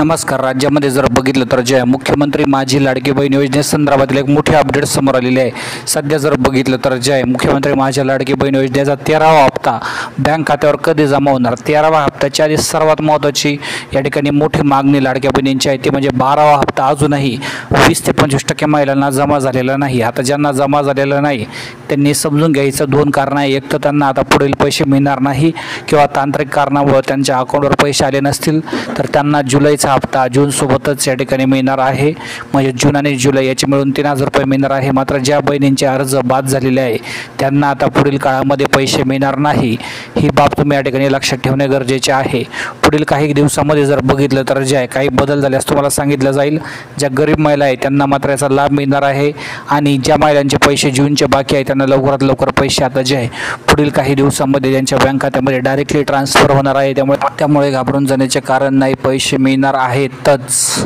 नमस्कार. राज्यामध्ये जर बघितलं तर जे मुख्यमंत्री माझी लाडकी बहीण योजनेसंदर्भातील एक मोठी अपडेट समोर आलेली आहे. सध्या जर बघितलं तर जे आहे मुख्यमंत्री माझी लाडकी बहीण योजनेचा 13वा हप्ता बँक खात्यावर कधी जमा होणार. 13वा हप्त्याच्या आधी सर्वात महत्त्वाची या ठिकाणी मोठी मागणी लाडक्या बहिणींची आहे, ती म्हणजे 12वा हप्ता अजूनही 20 ते 25% महिलांना जमा झालेला नाही. आता ज्यांना जमा झालेला नाही त्यांनी समजून घ्यायचं 2 कारणं आहे. एक तर त्यांना आता पुढील पैसे मिळणार नाही किंवा तांत्रिक कारणामुळे त्यांच्या अकाउंटवर पैसे आले नसतील, तर त्यांना जुलैचा हप्ता जूनसोबतच या ठिकाणी मिळणार आहे. म्हणजे जून आणि जुलै याचे मिळून 3000 रुपये मिळणार आहे. मात्र ज्या बहिणींचे अर्ज बाद झालेले आहे त्यांना आता पुढील काळामध्ये पैसे मिळणार नाही. ही बाब तुम्ही या ठिकाणी लक्षात ठेवणे गरजेचे आहे. पुढील काही दिवसामध्ये जर बघितलं तर जे आहे काही बदल झाल्यास तुम्हाला सांगितलं जाईल. ज्या गरीब महिला आहेत त्यांना मात्र याचा लाभ मिळणार आहे आणि ज्या महिलांचे पैसे जूनचे बाकी आहे त्यांना लवकरात लवकर पैसे आता जे आहे पुढील काही दिवसांमध्ये त्यांच्या बँक खात्यामध्ये डायरेक्टली ट्रान्सफर होणार आहे. त्यामुळे घाबरून जाण्याचे कारण नाही, पैसे मिळणार आहेतच.